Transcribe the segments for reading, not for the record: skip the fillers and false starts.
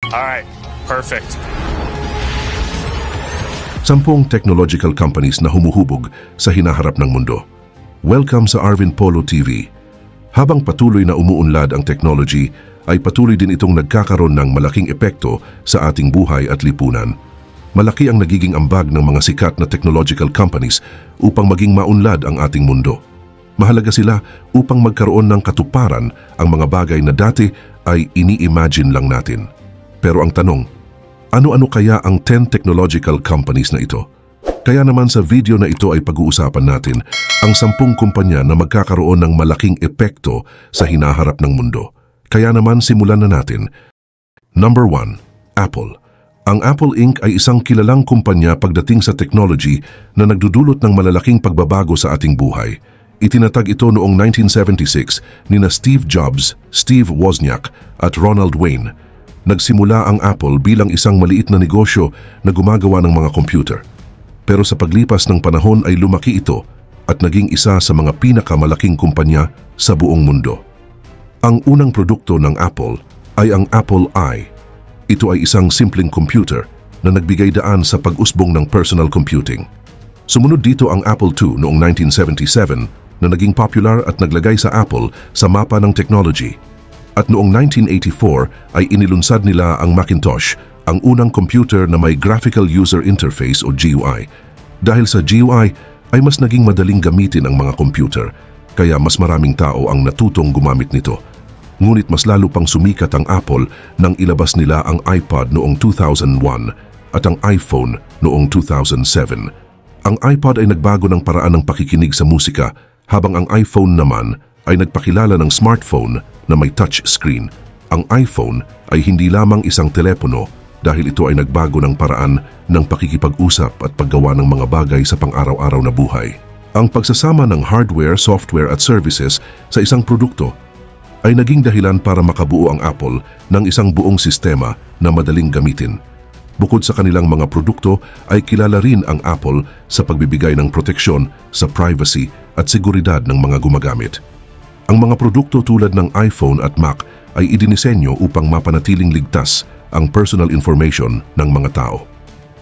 All right, perfect. 10 technological companies na humuhubog sa hinaharap ng mundo. Welcome sa Arvin Polo TV. Habang patuloy na umuunlad ang technology, ay patuloy din itong nagkakaroon ng malaking epekto sa ating buhay at lipunan. Malaki ang nagiging ambag ng mga sikat na technological companies upang maging maunlad ang ating mundo. Mahalaga sila upang magkaroon ng katuparan ang mga bagay na dati ay ini-imagine lang natin. Pero ang tanong, ano-ano kaya ang 10 technological companies na ito? Kaya naman sa video na ito ay pag-uusapan natin ang 10 kumpanya na magkakaroon ng malaking epekto sa hinaharap ng mundo. Kaya naman simulan na natin. Number 1, Apple. Ang Apple Inc. ay isang kilalang kumpanya pagdating sa technology na nagdudulot ng malalaking pagbabago sa ating buhay. Itinatag ito noong 1976 nina Steve Jobs, Steve Wozniak at Ronald Wayne. Nagsimula ang Apple bilang isang maliit na negosyo na gumagawa ng mga computer. Pero sa paglipas ng panahon ay lumaki ito at naging isa sa mga pinakamalaking kumpanya sa buong mundo. Ang unang produkto ng Apple ay ang Apple I. Ito ay isang simpleng computer na nagbigay daan sa pag-usbong ng personal computing. Sumunod dito ang Apple II noong 1977 na naging popular at naglagay sa Apple sa mapa ng technology. At noong 1984 ay inilunsad nila ang Macintosh, ang unang computer na may Graphical User Interface o GUI. Dahil sa GUI ay mas naging madaling gamitin ang mga computer, kaya mas maraming tao ang natutong gumamit nito. Ngunit mas lalo pang sumikat ang Apple nang ilabas nila ang iPod noong 2001 at ang iPhone noong 2007. Ang iPod ay nagbago ng paraan ng pakikinig sa musika, habang ang iPhone naman ay nagpakilala ng smartphone na may touch screen. Ang iPhone ay hindi lamang isang telepono dahil ito ay nagbago ng paraan ng pakikipag-usap at paggawa ng mga bagay sa pang-araw-araw na buhay. Ang pagsasama ng hardware, software at services sa isang produkto ay naging dahilan para makabuo ang Apple ng isang buong sistema na madaling gamitin. Bukod sa kanilang mga produkto ay kilala rin ang Apple sa pagbibigay ng proteksyon sa privacy at seguridad ng mga gumagamit. Ang mga produkto tulad ng iPhone at Mac ay idinisenyo upang mapanatiling ligtas ang personal information ng mga tao.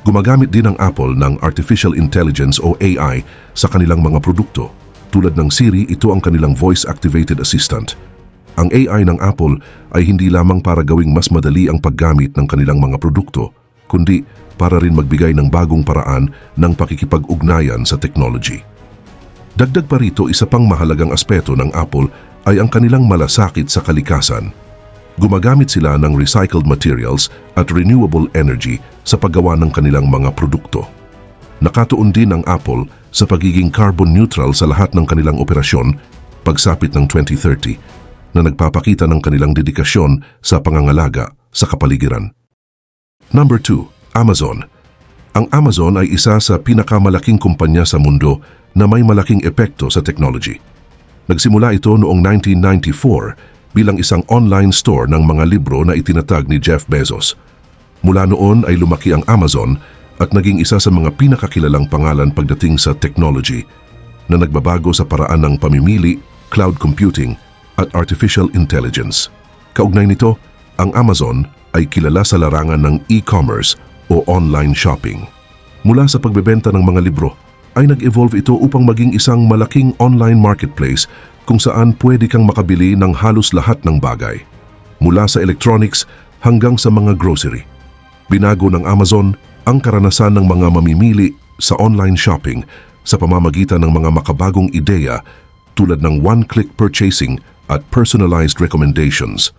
Gumagamit din ang Apple ng Artificial Intelligence o AI sa kanilang mga produkto. Tulad ng Siri, ito ang kanilang voice-activated assistant. Ang AI ng Apple ay hindi lamang para gawing mas madali ang paggamit ng kanilang mga produkto, kundi para rin magbigay ng bagong paraan ng pakikipag-ugnayan sa technology. Dagdag pa rito, isa pang mahalagang aspeto ng Apple ay ang kanilang malasakit sa kalikasan. Gumagamit sila ng recycled materials at renewable energy sa paggawa ng kanilang mga produkto. Nakatuon din ang Apple sa pagiging carbon neutral sa lahat ng kanilang operasyon pagsapit ng 2030 na nagpapakita ng kanilang dedikasyon sa pangangalaga sa kapaligiran. Number 2, Amazon. Ang Amazon ay isa sa pinakamalaking kumpanya sa mundo na may malaking epekto sa technology. Nagsimula ito noong 1994 bilang isang online store ng mga libro na itinatag ni Jeff Bezos. Mula noon ay lumaki ang Amazon at naging isa sa mga pinakakilalang pangalan pagdating sa technology na nagbabago sa paraan ng pamimili, cloud computing at artificial intelligence. Kaugnay nito, ang Amazon ay kilala sa larangan ng e-commerce o online shopping. Mula sa pagbebenta ng mga libro, ay nag-evolve ito upang maging isang malaking online marketplace kung saan pwede kang makabili ng halos lahat ng bagay, mula sa electronics hanggang sa mga grocery. Binago ng Amazon ang karanasan ng mga mamimili sa online shopping sa pamamagitan ng mga makabagong ideya tulad ng one-click purchasing at personalized recommendations.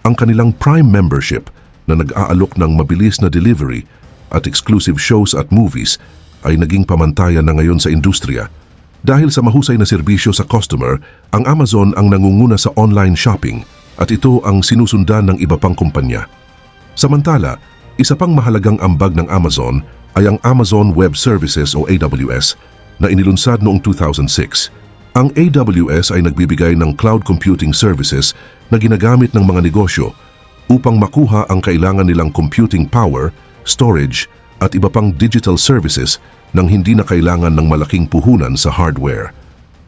Ang kanilang Prime membership na nag-aalok ng mabilis na delivery at exclusive shows at movies ay naging pamantayan na ngayon sa industriya. Dahil sa mahusay na serbisyo sa customer, ang Amazon ang nangunguna sa online shopping at ito ang sinusundan ng iba pang kumpanya. Samantala, isa pang mahalagang ambag ng Amazon ay ang Amazon Web Services o AWS na inilunsad noong 2006. Ang AWS ay nagbibigay ng cloud computing services na ginagamit ng mga negosyo upang makuha ang kailangan nilang computing power, storage, at iba pang digital services nang hindi na kailangan ng malaking puhunan sa hardware.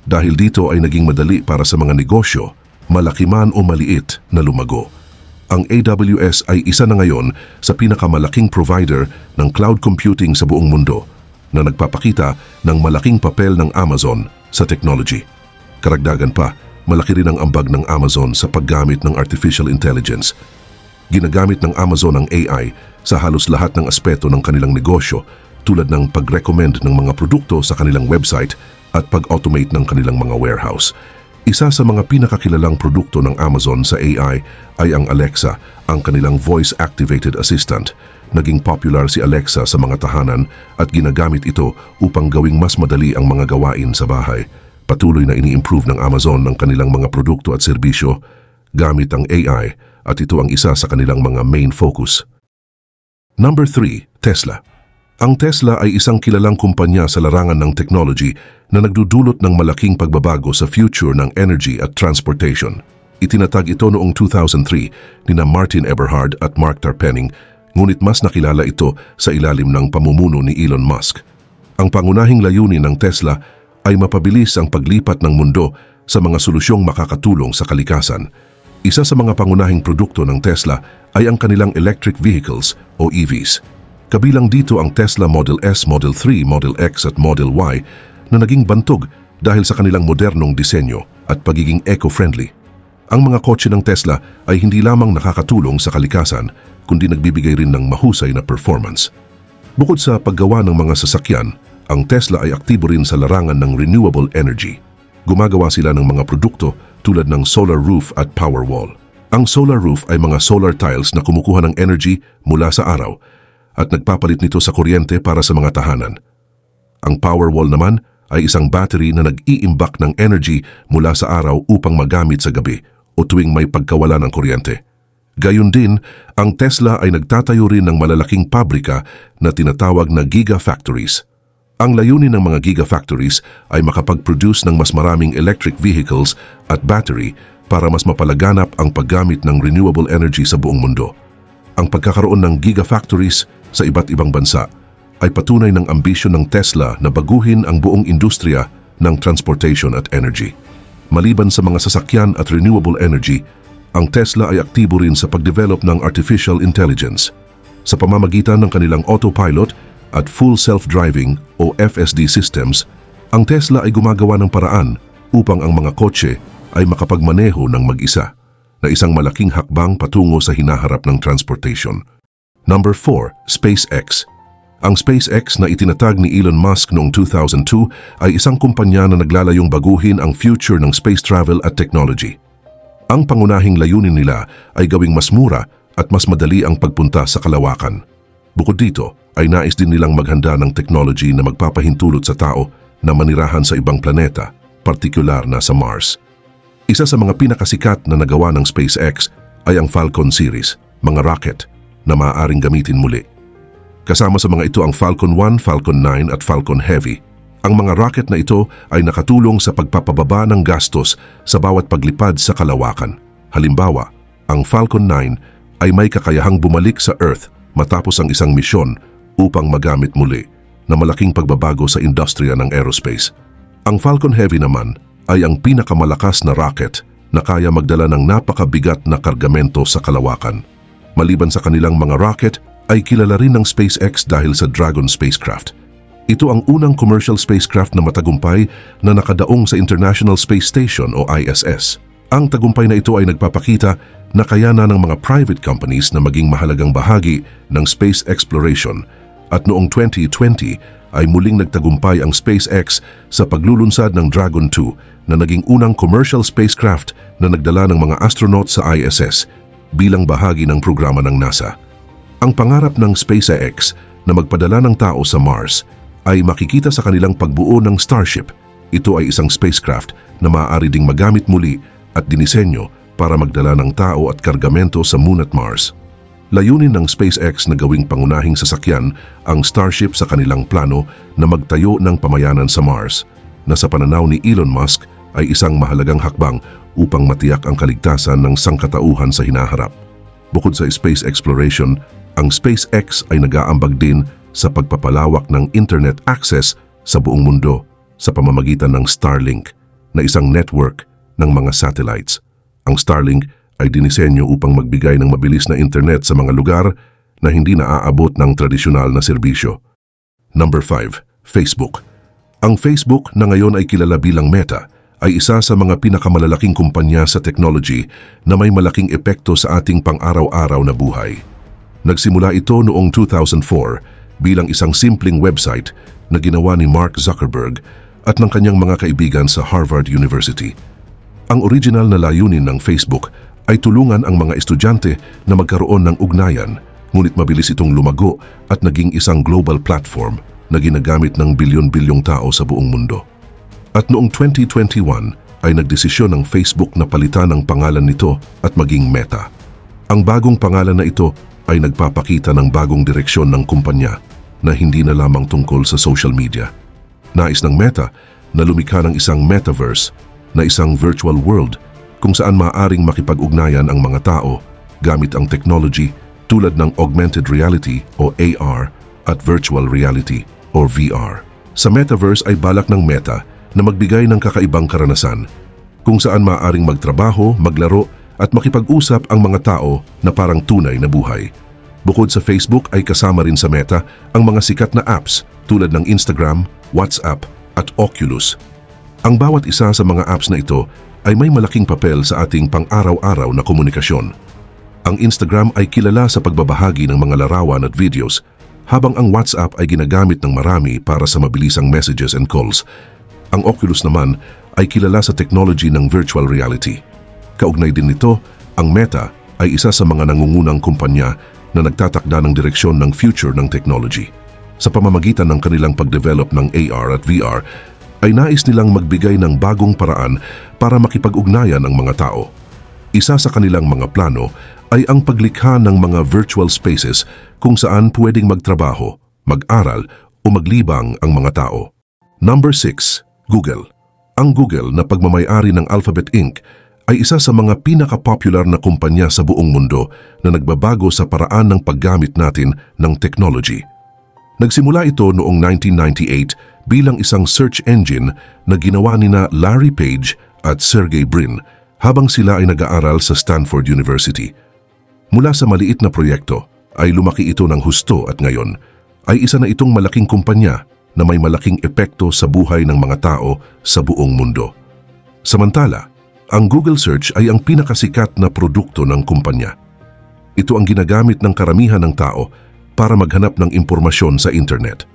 Dahil dito ay naging madali para sa mga negosyo, malaki man o maliit, na lumago. ang AWS ay isa na ngayon sa pinakamalaking provider ng cloud computing sa buong mundo na nagpapakita ng malaking papel ng Amazon sa technology. Karagdagan pa, malaki rin ang ambag ng Amazon sa paggamit ng artificial intelligence. Ginagamit ng Amazon ang AI sa halos lahat ng aspeto ng kanilang negosyo tulad ng pag-recommend ng mga produkto sa kanilang website at pag-automate ng kanilang mga warehouse. Isa sa mga pinakakilalang produkto ng Amazon sa AI ay ang Alexa, ang kanilang voice-activated assistant. Naging popular si Alexa sa mga tahanan at ginagamit ito upang gawing mas madali ang mga gawain sa bahay. Patuloy na ini-improve ng Amazon ang kanilang mga produkto at serbisyo gamit ang AI at ito ang isa sa kanilang mga main focus. Number 3, Tesla. Ang Tesla ay isang kilalang kumpanya sa larangan ng technology na nagdudulot ng malaking pagbabago sa future ng energy at transportation. Itinatag ito noong 2003 nina Martin Eberhard at Mark Tarpenning, ngunit mas nakilala ito sa ilalim ng pamumuno ni Elon Musk. Ang pangunahing layunin ng Tesla ay mapabilis ang paglipat ng mundo sa mga solusyong makakatulong sa kalikasan. Isa sa mga pangunahing produkto ng Tesla ay ang kanilang electric vehicles o EVs. Kabilang dito ang Tesla Model S, Model 3, Model X at Model Y na naging bantog dahil sa kanilang modernong disenyo at pagiging eco-friendly. Ang mga kotse ng Tesla ay hindi lamang nakakatulong sa kalikasan, kundi nagbibigay rin ng mahusay na performance. Bukod sa paggawa ng mga sasakyan, ang Tesla ay aktibo rin sa larangan ng renewable energy. Gumagawa sila ng mga produkto tulad ng solar roof at power wall. Ang solar roof ay mga solar tiles na kumukuha ng energy mula sa araw at nagpapalit nito sa kuryente para sa mga tahanan. Ang power wall naman ay isang battery na nag-iimbak ng energy mula sa araw upang magamit sa gabi o tuwing may pagkawala ng kuryente. Gayun din, ang Tesla ay nagtatayo rin ng malalaking pabrika na tinatawag na gigafactories. Ang layunin ng mga gigafactories ay makapag-produce ng mas maraming electric vehicles at battery para mas mapalaganap ang paggamit ng renewable energy sa buong mundo. Ang pagkakaroon ng gigafactories sa iba't ibang bansa ay patunay ng ambisyon ng Tesla na baguhin ang buong industriya ng transportation at energy. Maliban sa mga sasakyan at renewable energy, ang Tesla ay aktibo rin sa pagdevelop ng artificial intelligence. Sa pamamagitan ng kanilang autopilot at full self-driving o FSD systems, ang Tesla ay gumagawa ng paraan upang ang mga kotse ay makapagmaneho ng mag-isa, na isang malaking hakbang patungo sa hinaharap ng transportation. Number 4, SpaceX. Ang SpaceX na itinatag ni Elon Musk noong 2002 ay isang kumpanya na naglalayong baguhin ang future ng space travel at technology. Ang pangunahing layunin nila ay gawing mas mura at mas madali ang pagpunta sa kalawakan. Bukod dito, ay nais din nilang maghanda ng technology na magpapahintulot sa tao na manirahan sa ibang planeta, partikular na sa Mars. Isa sa mga pinakasikat na nagawa ng SpaceX ay ang Falcon series, mga rocket na maaaring gamitin muli. Kasama sa mga ito ang Falcon 1, Falcon 9 at Falcon Heavy. Ang mga rocket na ito ay nakatulong sa pagpapababa ng gastos sa bawat paglipad sa kalawakan. Halimbawa, ang Falcon 9 ay may kakayahang bumalik sa Earth matapos ang isang misyon upang magamit muli, na malaking pagbabago sa industriya ng aerospace. Ang Falcon Heavy naman ay ang pinakamalakas na rocket na kaya magdala ng napakabigat na kargamento sa kalawakan. Maliban sa kanilang mga rocket, ay kilala rin ng SpaceX dahil sa Dragon spacecraft. Ito ang unang commercial spacecraft na matagumpay na nakadaong sa International Space Station o ISS. Ang tagumpay na ito ay nagpapakita na kayanan ng mga private companies na maging mahalagang bahagi ng space exploration, at noong 2020 ay muling nagtagumpay ang SpaceX sa paglulunsad ng Dragon 2 na naging unang commercial spacecraft na nagdala ng mga astronaut sa ISS bilang bahagi ng programa ng NASA. Ang pangarap ng SpaceX na magpadala ng tao sa Mars ay makikita sa kanilang pagbuo ng Starship. Ito ay isang spacecraft na maaari ding magamit muli at dinisenyo para magdala ng tao at kargamento sa Moon at Mars. Layunin ng SpaceX na gawing pangunahing sasakyan ang Starship sa kanilang plano na magtayo ng pamayanan sa Mars, na sa pananaw ni Elon Musk ay isang mahalagang hakbang upang matiyak ang kaligtasan ng sangkatauhan sa hinaharap. Bukod sa space exploration, ang SpaceX ay nag-aambag din sa pagpapalawak ng internet access sa buong mundo sa pamamagitan ng Starlink, na isang network ng mga satellites. Ang Starlink ay dinisenyo upang magbigay ng mabilis na internet sa mga lugar na hindi naaabot ng tradisyonal na serbisyo. Number 5. Facebook. Ang Facebook na ngayon ay kilala bilang Meta ay isa sa mga pinakamalalaking kumpanya sa technology na may malaking epekto sa ating pang-araw-araw na buhay. Nagsimula ito noong 2004 bilang isang simpleng website na ginawa ni Mark Zuckerberg at ng kanyang mga kaibigan sa Harvard University. Ang original na layunin ng Facebook ay tulungan ang mga estudyante na magkaroon ng ugnayan, ngunit mabilis itong lumago at naging isang global platform na ginagamit ng bilyon-bilyong tao sa buong mundo. At noong 2021 ay nagdesisyon ng Facebook na palitan ang pangalan nito at maging Meta. Ang bagong pangalan na ito ay nagpapakita ng bagong direksyon ng kumpanya na hindi na lamang tungkol sa social media. Nais ng Meta na lumikha ng isang metaverse na isang virtual world kung saan maaaring makipag-ugnayan ang mga tao gamit ang technology tulad ng augmented reality o AR at virtual reality o VR. Sa metaverse ay balak ng Meta na magbigay ng kakaibang karanasan kung saan maaaring magtrabaho, maglaro at makipag-usap ang mga tao na parang tunay na buhay. Bukod sa Facebook ay kasama rin sa Meta ang mga sikat na apps tulad ng Instagram, WhatsApp at Oculus. Ang bawat isa sa mga apps na ito ay may malaking papel sa ating pang-araw-araw na komunikasyon. Ang Instagram ay kilala sa pagbabahagi ng mga larawan at videos, habang ang WhatsApp ay ginagamit ng marami para sa mabilisang messages and calls. Ang Oculus naman ay kilala sa technology ng virtual reality. Kaugnay din nito, ang Meta ay isa sa mga nangungunang kumpanya na nagtatakda ng direksyon ng future ng technology. Sa pamamagitan ng kanilang pagdevelop ng AR at VR, ay nais nilang magbigay ng bagong paraan para makipag-ugnayan ang mga tao. Isa sa kanilang mga plano ay ang paglikha ng mga virtual spaces kung saan pwedeng magtrabaho, mag-aral o maglibang ang mga tao. Number 6. Google. Ang Google na pagmamay-ari ng Alphabet Inc. ay isa sa mga pinaka-popular na kumpanya sa buong mundo na nagbabago sa paraan ng paggamit natin ng technology. Nagsimula ito noong 1998 bilang isang search engine na ginawa nina Larry Page at Sergey Brin habang sila ay nag-aaral sa Stanford University. Mula sa maliit na proyekto ay lumaki ito ng husto at ngayon ay isa na itong malaking kumpanya na may malaking epekto sa buhay ng mga tao sa buong mundo. Samantala, ang Google Search ay ang pinakasikat na produkto ng kumpanya. Ito ang ginagamit ng karamihan ng tao para maghanap ng impormasyon sa internet.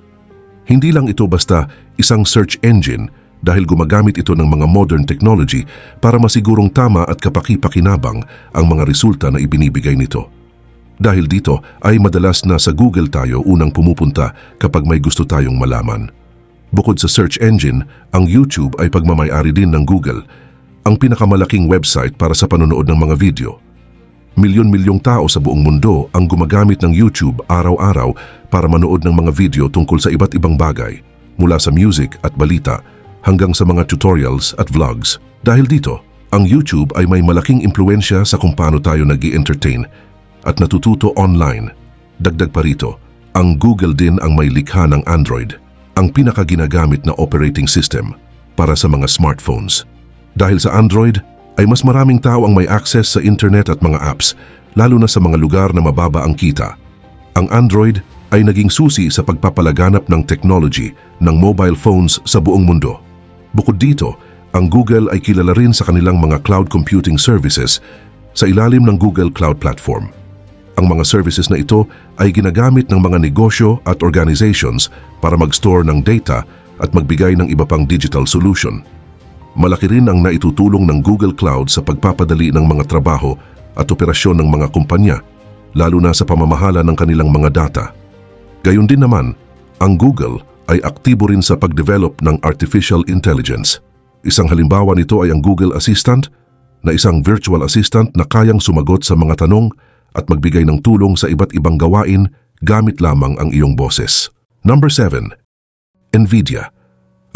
Hindi lang ito basta isang search engine dahil gumagamit ito ng mga modern technology para masigurong tama at kapaki-pakinabang ang mga resulta na ibinibigay nito. Dahil dito ay madalas na sa Google tayo unang pumupunta kapag may gusto tayong malaman. Bukod sa search engine, ang YouTube ay pagmamay-ari din ng Google, ang pinakamalaking website para sa panonood ng mga video. Milyon-milyong tao sa buong mundo ang gumagamit ng YouTube araw-araw para manood ng mga video tungkol sa iba't ibang bagay, mula sa music at balita hanggang sa mga tutorials at vlogs. Dahil dito, ang YouTube ay may malaking impluensya sa kung paano tayo nag-i-entertain at natututo online. Dagdag pa rito, ang Google din ang may likha ng Android, ang pinakaginagamit na operating system para sa mga smartphones. Dahil sa Android, ay mas maraming tao ang may access sa internet at mga apps, lalo na sa mga lugar na mababa ang kita. Ang Android ay naging susi sa pagpapalaganap ng technology ng mobile phones sa buong mundo. Bukod dito, ang Google ay kilala rin sa kanilang mga cloud computing services sa ilalim ng Google Cloud Platform. Ang mga services na ito ay ginagamit ng mga negosyo at organizations para mag-store ng data at magbigay ng iba pang digital solution. Malaki rin ang naitutulong ng Google Cloud sa pagpapadali ng mga trabaho at operasyon ng mga kumpanya, lalo na sa pamamahala ng kanilang mga data. Gayon din naman, ang Google ay aktibo rin sa pagdevelop ng artificial intelligence. Isang halimbawa nito ay ang Google Assistant, na isang virtual assistant na kayang sumagot sa mga tanong at magbigay ng tulong sa iba't ibang gawain gamit lamang ang iyong boses. Number 7. Nvidia.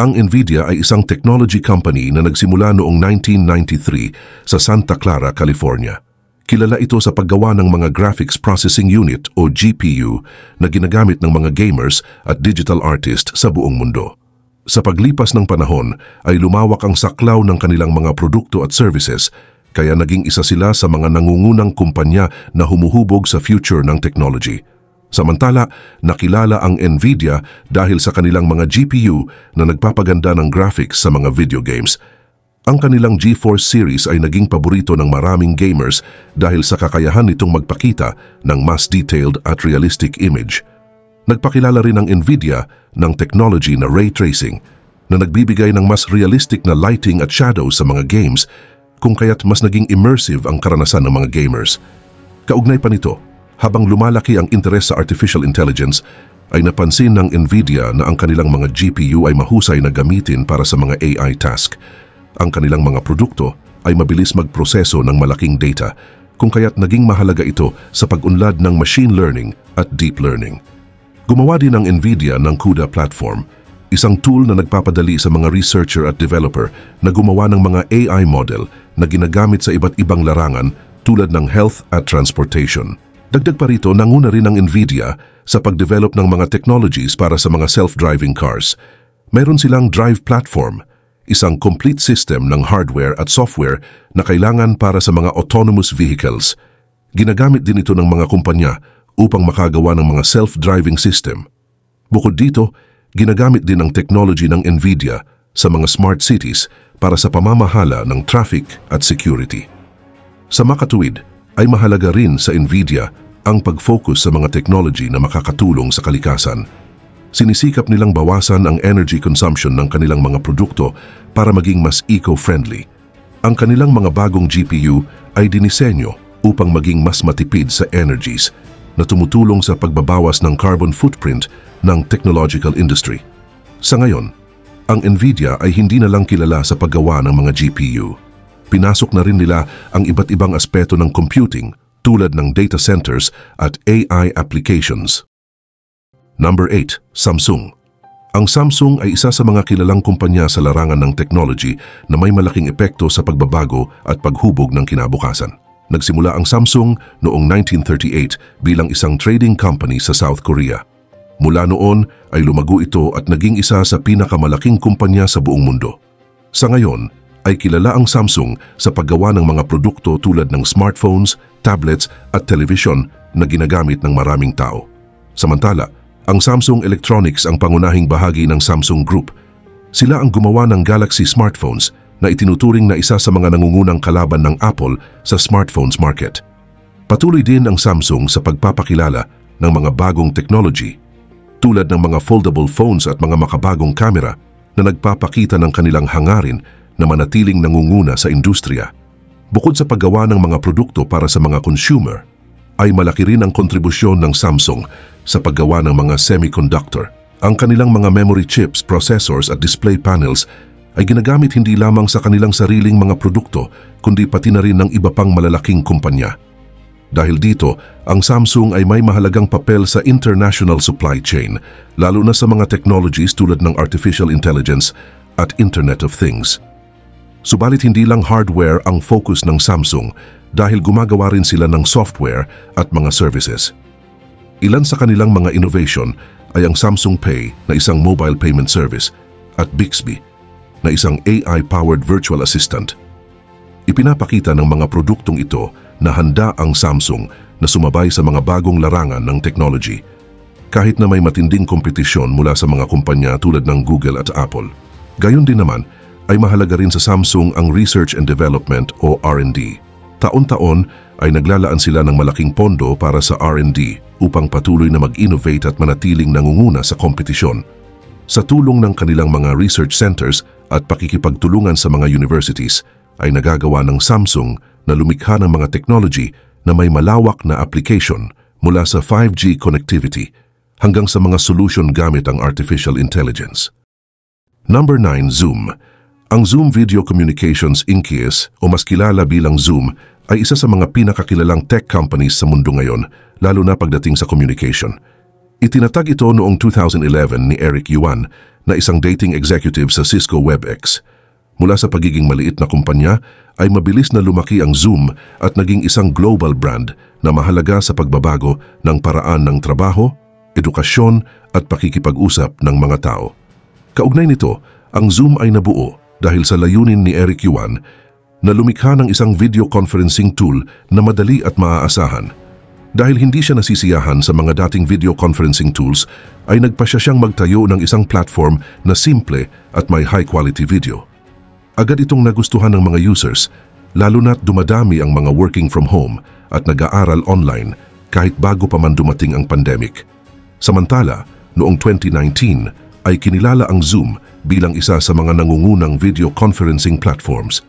Ang Nvidia ay isang technology company na nagsimula noong 1993 sa Santa Clara, California. Kilala ito sa paggawa ng mga graphics processing unit o GPU na ginagamit ng mga gamers at digital artist sa buong mundo. Sa paglipas ng panahon ay lumawak ang saklaw ng kanilang mga produkto at services kaya naging isa sila sa mga nangungunang kumpanya na humuhubog sa future ng technology. Samantala, nakilala ang Nvidia dahil sa kanilang mga GPU na nagpapaganda ng graphics sa mga video games. Ang kanilang GeForce series ay naging paborito ng maraming gamers dahil sa kakayahan nitong magpakita ng mas detailed at realistic image. Nagpakilala rin ang Nvidia ng technology na ray tracing na nagbibigay ng mas realistic na lighting at shadows sa mga games, kung kaya't mas naging immersive ang karanasan ng mga gamers. Kaugnay pa nito, habang lumalaki ang interes sa artificial intelligence, ay napansin ng Nvidia na ang kanilang mga GPU ay mahusay na gamitin para sa mga AI task. Ang kanilang mga produkto ay mabilis magproseso ng malaking data, kung kaya't naging mahalaga ito sa pag-unlad ng machine learning at deep learning. Gumawa din ang Nvidia ng CUDA platform, isang tool na nagpapadali sa mga researcher at developer na gumawa ng mga AI model na ginagamit sa iba't ibang larangan tulad ng health at transportation. Dagdag pa rito, nanguna rin ang Nvidia sa pag-develop ng mga technologies para sa mga self-driving cars. Mayroon silang Drive Platform, isang complete system ng hardware at software na kailangan para sa mga autonomous vehicles. Ginagamit din ito ng mga kumpanya upang makagawa ng mga self-driving system. Bukod dito, ginagamit din ang technology ng Nvidia sa mga smart cities para sa pamamahala ng traffic at security. Sa makatuwid, ay mahalaga rin sa Nvidia ang pag-focus sa mga technology na makakatulong sa kalikasan. Sinisikap nilang bawasan ang energy consumption ng kanilang mga produkto para maging mas eco-friendly. Ang kanilang mga bagong GPU ay dinisenyo upang maging mas matipid sa energies na tumutulong sa pagbabawas ng carbon footprint ng technological industry. Sa ngayon, ang Nvidia ay hindi na lang kilala sa paggawa ng mga GPU. Pinasok na rin nila ang iba't ibang aspeto ng computing tulad ng data centers at AI applications. Number 8. Samsung. Ang Samsung ay isa sa mga kilalang kumpanya sa larangan ng technology na may malaking epekto sa pagbabago at paghubog ng kinabukasan. Nagsimula ang Samsung noong 1938 bilang isang trading company sa South Korea. Mula noon ay lumago ito at naging isa sa pinakamalaking kumpanya sa buong mundo. Sa ngayon, ay kilala ang Samsung sa paggawa ng mga produkto tulad ng smartphones, tablets at television na ginagamit ng maraming tao. Samantala, ang Samsung Electronics ang pangunahing bahagi ng Samsung Group. Sila ang gumawa ng Galaxy smartphones na itinuturing na isa sa mga nangungunang kalaban ng Apple sa smartphones market. Patuloy din ang Samsung sa pagpapakilala ng mga bagong technology tulad ng mga foldable phones at mga makabagong kamera na nagpapakita ng kanilang hangarin na manatiling nangunguna sa industriya. Bukod sa paggawa ng mga produkto para sa mga consumer, ay malaki rin ang kontribusyon ng Samsung sa paggawa ng mga semiconductor. Ang kanilang mga memory chips, processors at display panels ay ginagamit hindi lamang sa kanilang sariling mga produkto, kundi pati na rin ng iba pang malalaking kumpanya. Dahil dito, ang Samsung ay may mahalagang papel sa international supply chain, lalo na sa mga technologies tulad ng artificial intelligence at Internet of Things. Subalit hindi lang hardware ang focus ng Samsung dahil gumagawa rin sila ng software at mga services. Ilan sa kanilang mga innovation ay ang Samsung Pay na isang mobile payment service at Bixby na isang AI-powered virtual assistant. Ipinapakita ng mga produktong ito na handa ang Samsung na sumabay sa mga bagong larangan ng technology, kahit na may matinding kompetisyon mula sa mga kumpanya tulad ng Google at Apple. Gayon din naman, ay mahalaga rin sa Samsung ang research and development o R&D. Taon-taon ay naglalaan sila ng malaking pondo para sa R&D upang patuloy na mag-innovate at manatiling nangunguna sa kompetisyon. Sa tulong ng kanilang mga research centers at pakikipagtulungan sa mga universities, ay nagagawa ng Samsung na lumikha ng mga technology na may malawak na application mula sa 5G connectivity hanggang sa mga solution gamit ang artificial intelligence. Number 9. Zoom. Ang Zoom Video Communications Inc. o mas kilala bilang Zoom ay isa sa mga pinakakilalang tech companies sa mundo ngayon, lalo na pagdating sa communication. Itinatag ito noong 2011 ni Eric Yuan na isang dating executive sa Cisco WebEx. Mula sa pagiging maliit na kumpanya ay mabilis na lumaki ang Zoom at naging isang global brand na mahalaga sa pagbabago ng paraan ng trabaho, edukasyon at pakikipag-usap ng mga tao. Kaugnay nito, ang Zoom ay nabuo dahil sa layunin ni Eric Yuan na lumikha ng isang video conferencing tool na madali at maaasahan. Dahil hindi siya nasisiyahan sa mga dating video conferencing tools, ay nagpasya siyang magtayo ng isang platform na simple at may high-quality video. Agad itong nagustuhan ng mga users, lalo na't dumadami ang mga working from home at nag-aaral online kahit bago pa man dumating ang pandemic. Samantala, noong 2019 ay kinilala ang Zoom bilang isa sa mga nangungunang video conferencing platforms.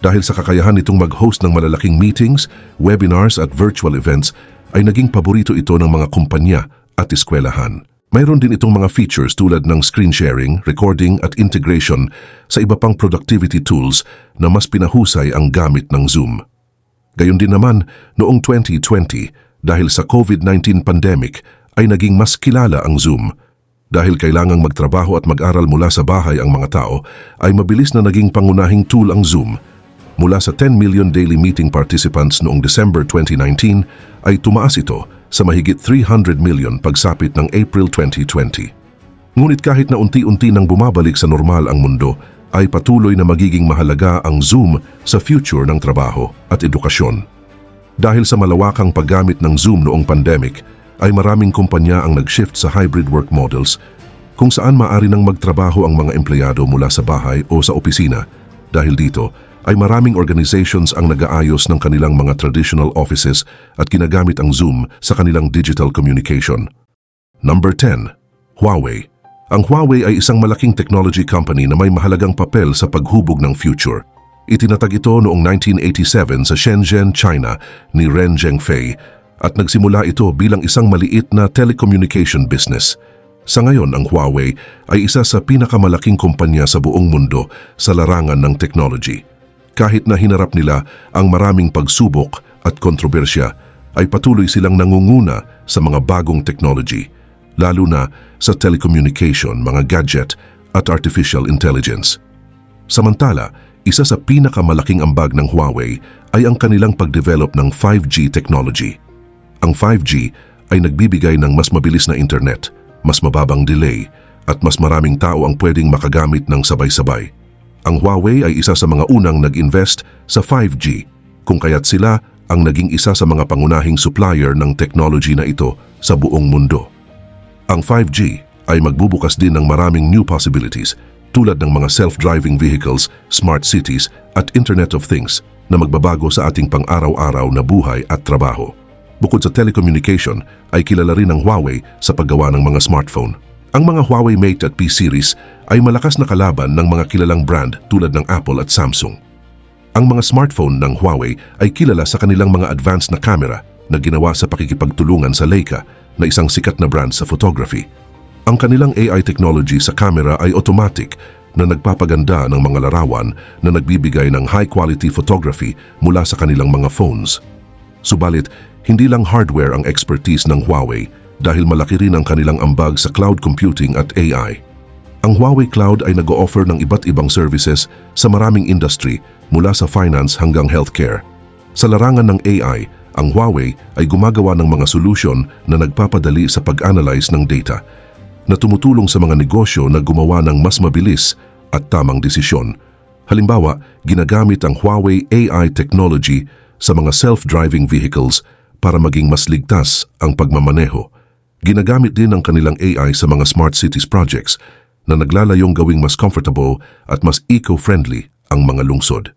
Dahil sa kakayahan nitong mag-host ng malalaking meetings, webinars at virtual events, ay naging paborito ito ng mga kumpanya at eskwelahan. Mayroon din itong mga features tulad ng screen sharing, recording at integration sa iba pang productivity tools na mas pinahusay ang gamit ng Zoom. Gayon din naman, noong 2020, dahil sa COVID-19 pandemic, ay naging mas kilala ang Zoom. Dahil kailangang magtrabaho at mag-aral mula sa bahay ang mga tao, ay mabilis na naging pangunahing tool ang Zoom. Mula sa 10 million daily meeting participants noong December 2019 ay tumaas ito sa mahigit 300 million pagsapit ng April 2020. Ngunit kahit na unti-unti nang bumabalik sa normal ang mundo, ay patuloy na magiging mahalaga ang Zoom sa future ng trabaho at edukasyon. Dahil sa malawakang paggamit ng Zoom noong pandemic, ay maraming kumpanya ang nag-shift sa hybrid work models kung saan maaari nang magtrabaho ang mga empleyado mula sa bahay o sa opisina. Dahil dito, ay maraming organizations ang nag-aayos ng kanilang mga traditional offices at ginagamit ang Zoom sa kanilang digital communication. Number 10. Huawei. Ang Huawei ay isang malaking technology company na may mahalagang papel sa paghubog ng future. Itinatag ito noong 1987 sa Shenzhen, China ni Ren Zhengfei at nagsimula ito bilang isang maliit na telecommunication business. Sa ngayon, ang Huawei ay isa sa pinakamalaking kumpanya sa buong mundo sa larangan ng technology. Kahit na hinarap nila ang maraming pagsubok at kontrobersya, ay patuloy silang nangunguna sa mga bagong technology, lalo na sa telecommunication, mga gadget at artificial intelligence. Samantala, isa sa pinakamalaking ambag ng Huawei ay ang kanilang pagdevelop ng 5G technology. Ang 5G ay nagbibigay ng mas mabilis na internet, mas mababang delay, at mas maraming tao ang pwedeng makagamit ng sabay-sabay. Ang Huawei ay isa sa mga unang nag-invest sa 5G, kung kaya't sila ang naging isa sa mga pangunahing supplier ng technology na ito sa buong mundo. Ang 5G ay magbubukas din ng maraming new possibilities tulad ng mga self-driving vehicles, smart cities at Internet of Things na magbabago sa ating pang-araw-araw na buhay at trabaho. Bukod sa telecommunication, ay kilala rin ang Huawei sa paggawa ng mga smartphone. Ang mga Huawei Mate at P series ay malakas na kalaban ng mga kilalang brand tulad ng Apple at Samsung. Ang mga smartphone ng Huawei ay kilala sa kanilang mga advanced na camera na ginawa sa pakikipagtulungan sa Leica na isang sikat na brand sa photography. Ang kanilang AI technology sa camera ay automatic na nagpapaganda ng mga larawan na nagbibigay ng high-quality photography mula sa kanilang mga phones. Subalit, hindi lang hardware ang expertise ng Huawei dahil malaki rin ang kanilang ambag sa cloud computing at AI. Ang Huawei Cloud ay nag-o-offer ng iba't ibang services sa maraming industry mula sa finance hanggang healthcare. Sa larangan ng AI, ang Huawei ay gumagawa ng mga solusyon na nagpapadali sa pag-analyze ng data na tumutulong sa mga negosyo na gumawa ng mas mabilis at tamang desisyon. Halimbawa, ginagamit ang Huawei AI technology sa mga self-driving vehicles para maging mas ligtas ang pagmamaneho. Ginagamit din ang kanilang AI sa mga smart cities projects na naglalayong gawing mas comfortable at mas eco-friendly ang mga lungsod.